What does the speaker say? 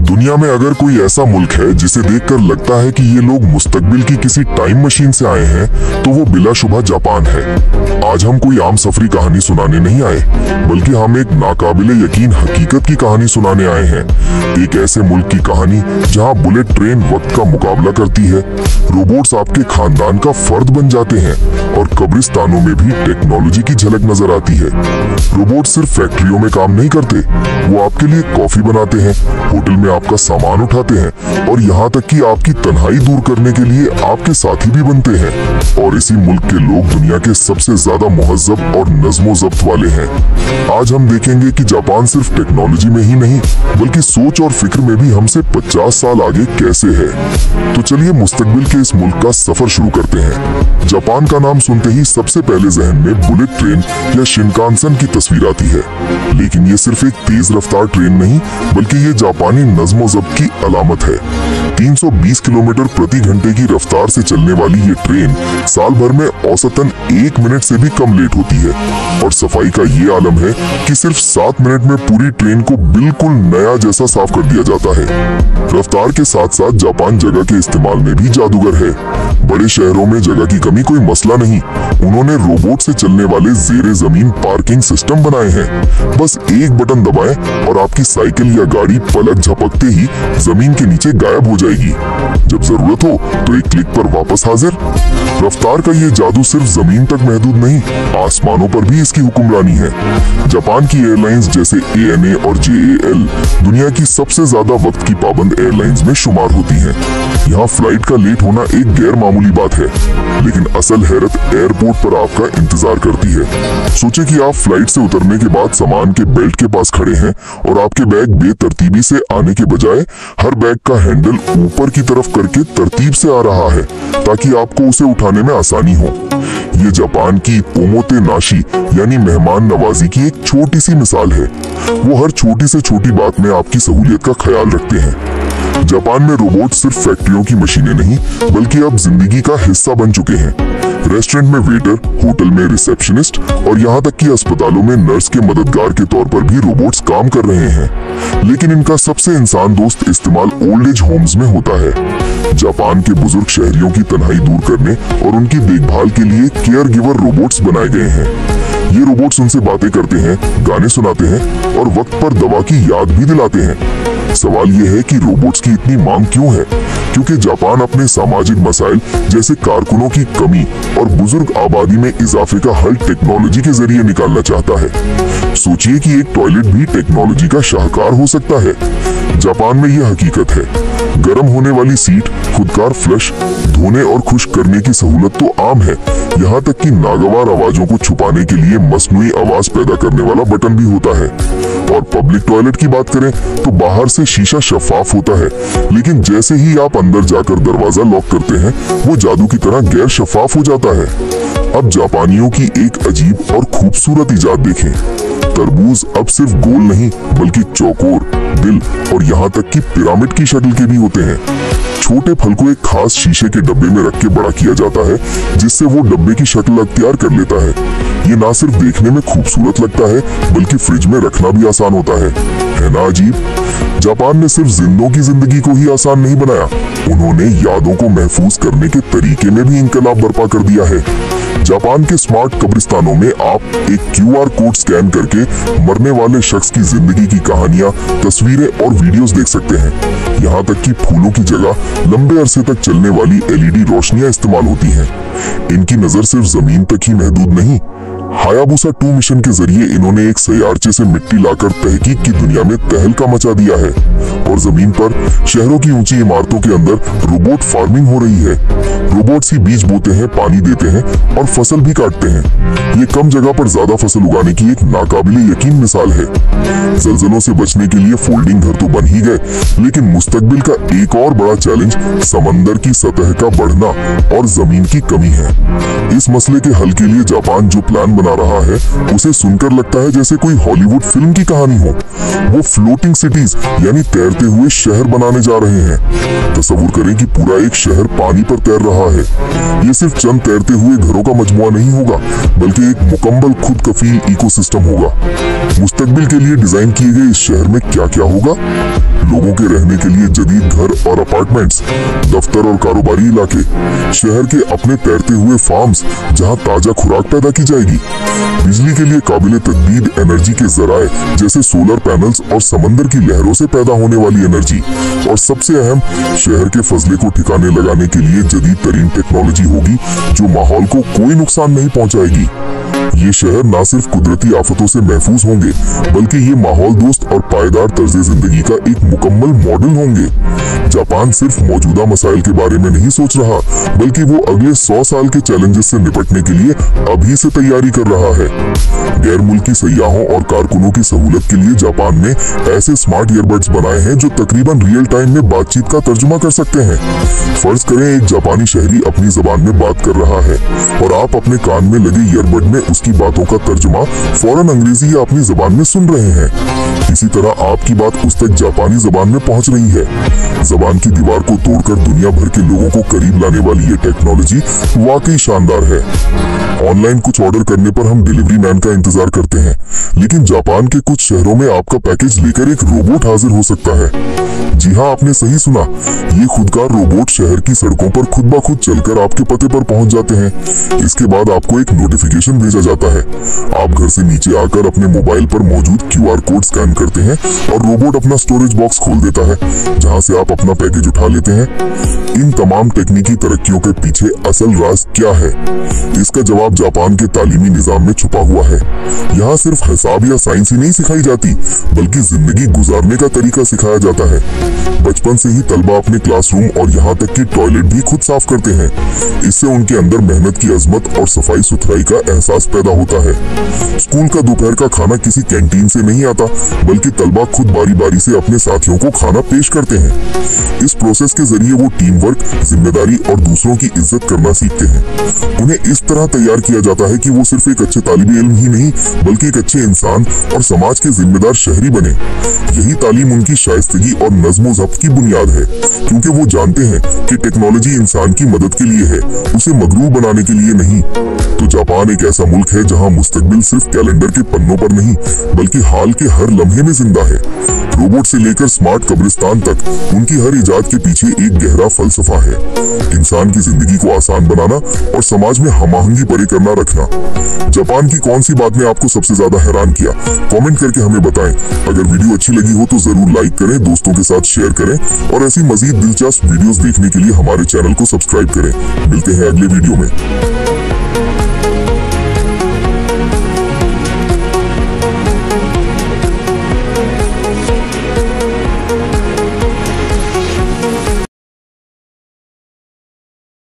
दुनिया में अगर कोई ऐसा मुल्क है जिसे देखकर लगता है कि ये लोग मुस्तकबिल की किसी टाइम मशीन से आए हैं तो वो बिलाशुबा जापान है। आज हम कोई आम सफरी कहानी सुनाने नहीं आए, बल्कि हम एक नाकाबिले यकीन हकीकत की कहानी सुनाने आए हैं। एक ऐसे मुल्क की कहानी जहां बुलेट ट्रेन वक्त का मुकाबला करती है, रोबोट्स आपके खानदान का फर्द बन जाते हैं और कब्रिस्तानों में भी टेक्नोलॉजी की झलक नजर आती है। रोबोट सिर्फ फैक्ट्रियों में काम नहीं करते, वो आपके लिए कॉफी बनाते हैं, होटल में आपका सामान उठाते हैं और यहाँ तक कि आपकी तन्हाई दूर करने के लिए आपके साथी भी बनते हैं। और इसी मुल्क के लोग दुनिया के सबसे ज्यादा मुहज्जब और नज़्मो ज़ब्त वाले हैं। आज हम देखेंगे कि जापान सिर्फ टेक्नोलॉजी में ही नहीं बल्कि सोच और फिक्र में भी हमसे 50 साल आगे कैसे है। तो चलिए मुस्तकबिल के इस मुल्क का सफर शुरू करते हैं। जापान का नाम सुनते ही सबसे पहले जहन में बुलेट ट्रेन या शिनकानसेन की तस्वीर आती है, लेकिन ये सिर्फ एक तेज रफ्तार ट्रेन नहीं बल्कि ये जापानी नज़्मो ज़ब्त की अलामत है। 320 किलोमीटर प्रति घंटे की रफ्तार से चलने वाली ये ट्रेन साल भर में औसतन 1 मिनट से भी कम लेट होती है और सफाई का ये आलम है कि सिर्फ 7 मिनट में पूरी ट्रेन को बिल्कुल नया जैसा साफ कर दिया जाता है। रफ्तार के साथ साथ जापान जगह के इस्तेमाल में भी जादूगर है। बड़े शहरों में जगह की कमी कोई मसला नहीं, उन्होंने रोबोट से चलने वाले जेरे जमीन पार्किंग सिस्टम बनाए हैं। बस एक बटन दबाएं और आपकी साइकिल या गाड़ी पलक झपकते ही जमीन के नीचे गायब हो जाएगी। जब जरूरत हो तो एक क्लिक पर वापस हाजिर। रफ्तार का ये जादू सिर्फ जमीन तक महदूद नहीं, आसमानों पर भी इसकी हुक्मरानी है। जापान की एयरलाइंस जैसे ANA और JAL दुनिया की सबसे ज्यादा वक्त की पाबंद एयरलाइंस में शुमार होती हैं। यहाँ फ्लाइट का लेट होना एक गैर मामूली बात है, लेकिन असल हैरत एयरपोर्ट पर आपका इंतजार करती है। सोचे कि आप फ्लाइट से उतरने के बाद सामान के बेल्ट के पास खड़े हैं और आपके बैग बेतरतीबी से आने के बजाय हर बैग का हैंडल ऊपर की तरफ करके तरतीब से आ रहा है ताकि आपको उसे उठाने में आसानी हो। ये जापान की ओमोते नाशी यानी मेहमान नवाजी की एक छोटी सी मिसाल है। वो हर छोटी से छोटी बात में आपकी सहूलियत का ख्याल रखते हैं। जापान में रोबोट सिर्फ फैक्ट्रियों की मशीनें नहीं बल्कि अब जिंदगी का हिस्सा बन चुके हैं। रेस्टोरेंट में वेटर, होटल में रिसेप्शनिस्ट और यहाँ तक कि अस्पतालों में नर्स के मददगार के तौर पर भी रोबोट्स काम कर रहे हैं। लेकिन इनका सबसे इंसान दोस्त इस्तेमाल ओल्ड एज होम्स में होता है। जापान के बुजुर्ग शहरियों की तन्हाई दूर करने और उनकी देखभाल के लिए केयर गिवर रोबोट्स बनाए गए हैं। ये रोबोट्स उनसे बातें करते हैं, गाने सुनाते हैं और वक्त पर दवा की याद भी दिलाते हैं। सवाल ये है कि रोबोट्स की इतनी मांग क्यों है? क्योंकि जापान अपने सामाजिक मसाइल जैसे कारकुनों की कमी और बुजुर्ग आबादी में इजाफे का हल टेक्नोलॉजी के जरिए निकालना चाहता है। सोचिए कि एक टॉयलेट भी टेक्नोलॉजी का शाहकार हो सकता है। जापान में यह हकीकत है। गर्म होने वाली सीट, खुदकार फ्लश, धोने और खुश्क करने की सहूलत तो आम है। यहाँ तक कि नागवार आवाजों को छुपाने के लिए मसनूई आवाज पैदा करने वाला बटन भी होता है। और पब्लिक टॉयलेट की बात करें तो बाहर से शीशा शफाफ होता है, लेकिन जैसे ही आप अंदर जाकर दरवाजा लॉक करते हैं वो जादू की तरह गैर शफाफ हो जाता है। अब जापानियों की एक अजीब और खूबसूरत इजाद देखें। तरबूज अब सिर्फ गोल नहीं बल्कि चौकोर, दिल और यहाँ तक कि पिरामिड की शक्ल के भी होते हैं। छोटे फल को एक खास शीशे के डब्बे में रख के बड़ा किया जाता है जिससे वो डब्बे की शक्ल अख्तियार कर लेता है। ये ना सिर्फ देखने में खूबसूरत लगता है बल्कि फ्रिज में रखना भी आसान होता है ना अजीब? जापान ने सिर्फ जिंदों की जिंदगी को ही आसान नहीं बनाया, उन्होंने यादों को महफूज करने के तरीके में भी इंकलाब बर्पा कर दिया है। जापान के स्मार्ट कब्रिस्तानों में आप एक QR कोड स्कैन करके मरने वाले शख्स की जिंदगी की कहानियां, तस्वीरें और वीडियोस देख सकते हैं। यहाँ तक कि फूलों की जगह लंबे अरसे तक चलने वाली LED रोशनियां इस्तेमाल होती हैं। इनकी नजर सिर्फ जमीन तक ही महदूद नहीं। हायाबुसा 2 मिशन के जरिए इन्होंने एक सैयारचे से मिट्टी लाकर तहकीक की दुनिया में तहलका मचा दिया है और जमीन पर शहरों की ऊंची इमारतों के अंदर रोबोट फार्मिंग हो रही है। रोबोट्स ही बीज बोते हैं, पानी देते हैं और फसल भी काटते हैं। ये कम जगह पर ज्यादा फसल उगाने की एक नाकाबिले यकीन मिसाल है। जल्जलों से बचने के लिए फोल्डिंग घर तो बन ही गए, लेकिन मुस्तकबिल का एक और बड़ा चैलेंज समंदर की सतह का बढ़ना और जमीन की कमी है। इस मसले के हल के लिए जापान जो प्लान बना रहा है उसे सुनकर लगता है जैसे कोई हॉलीवुड फिल्म की कहानी हो। वो फ्लोटिंग सिटीज यानी तैरते हुए शहर बनाने जा रहे हैं। तस्वीर करें कि पूरा एक शहर पानी पर तैर रहा है। ये सिर्फ चंद तैरते हुए घरों का मजमुआ नहीं होगा बल्कि एक मुकम्मल खुद कफील इकोसिस्टम होगा। मुस्तकबिल के लिए डिजाइन किए गए इस शहर में क्या क्या होगा? लोगों के रहने के लिए जदीद घर और अपार्टमेंट्स, दफ्तर और कारोबारी इलाके, शहर के अपने तैरते हुए फार्म्स जहां ताजा खुराक पैदा की जाएगी, बिजली के लिए काबिल तजदीद एनर्जी के जराए जैसे सोलर पैनल्स और समंदर की लहरों से पैदा होने वाली एनर्जी, और सबसे अहम, शहर के फजले को ठिकाने लगाने के लिए जदीद तरीन टेक्नोलॉजी होगी जो माहौल को कोई नुकसान नहीं पहुंचाएगी। ये शहर न सिर्फ कुदरती आफतों से महफूज होंगे बल्कि ये माहौल दोस्त और पायदार तर्ज जिंदगी का एक मुकम्मल मॉडल होंगे। जापान सिर्फ मौजूदा मसाइल के बारे में नहीं सोच रहा बल्कि वो अगले 100 साल के चैलेंजेस से निपटने के लिए अभी से तैयारी कर रहा है। गैर मुल्की सयाहों और कारकुनों की सहूलत के लिए जापान ने ऐसे स्मार्ट ईयरबड्स बनाए हैं जो तकरीबन रियल टाइम में बातचीत का तर्जुमा कर सकते हैं। फर्ज करें एक जापानी शहरी अपनी जबान में बात कर रहा है और आप अपने कान में लगे ईयरबड में उसकी बातों का तर्जुमा फौरन अंग्रेजी या अपनी जबान में सुन रहे हैं। इसी तरह आपकी बात उस तक जापानी जबान में पहुंच रही है। जबान की दीवार को तोड़कर दुनिया भर के लोगों को करीब लाने वाली ये टेक्नोलॉजी वाकई शानदार है। ऑनलाइन कुछ ऑर्डर करने पर हम डिलीवरी मैन का इंतजार करते हैं, लेकिन जापान के कुछ शहरों में आपका पैकेज लेकर एक रोबोट हाजिर हो सकता है। जी हाँ, आपने सही सुना, ये खुदकार रोबोट शहर की सड़कों पर खुद ब खुद चलकर आपके पते पर पहुंच जाते हैं। इसके बाद आपको एक नोटिफिकेशन भेजा जाता है। आप घर से नीचे आकर अपने मोबाइल पर मौजूद QR कोड स्कैन करते हैं और रोबोट अपना स्टोरेज बॉक्स खोल देता है जहां से आप अपना पैकेज उठा लेते हैं। इन तमाम तकनीकी तरक्कियों के पीछे असल राज क्या है? इसका जवाब जापान के तालीमी निजाम में छुपा हुआ है। यहाँ सिर्फ हिसाब या साइंस ही नहीं सिखाई जाती बल्कि जिंदगी गुजारने का तरीका सिखाया जाता है। बचपन से ही तलबा अपने क्लासरूम और यहाँ तक कि टॉयलेट भी खुद साफ करते हैं। इससे उनके अंदर मेहनत की अजमत और सफाई सुथराई का एहसास पैदा होता है। स्कूल का दोपहर का खाना किसी कैंटीन से नहीं आता बल्कि तलबा खुद बारी बारी से अपने साथियों को खाना पेश करते हैं। इस प्रोसेस के जरिए वो टीम वर्क, जिम्मेदारी और दूसरों की इज्जत करना सीखते हैं। उन्हें इस तरह तैयार किया जाता है कि वो सिर्फ एक अच्छे तालिबे इल्म ही नहीं बल्कि एक अच्छे इंसान और समाज के जिम्मेदार शहरी बने। यही तालीम उनकी शाइस्तगी और नज़्म ज़ब्त की बुनियाद है, क्योंकि वो जानते हैं कि टेक्नोलॉजी इंसान की मदद के लिए है, उसे मगरूर बनाने के लिए नहीं। तो जापान एक ऐसा मुल्क है जहां मुस्तकबिल सिर्फ कैलेंडर के पन्नों पर नहीं बल्कि हाल के हर लम्हे में जिंदा है। रोबोट से लेकर स्मार्ट कब्रिस्तान तक उनकी हर इजाद के पीछे एक गहरा फलसफा है। इंसान की जिंदगी को आसान बनाना और समाज में हमाहंगी परे करना रखना। जापान की कौन सी बात ने आपको सबसे ज्यादा हैरान किया? कमेंट करके हमें बताएं। अगर वीडियो अच्छी लगी हो तो जरूर लाइक करें, दोस्तों के साथ शेयर करें और ऐसी मजीद दिलचस्प वीडियोस देखने के लिए हमारे चैनल को सब्सक्राइब करें। मिलते हैं अगले वीडियो में।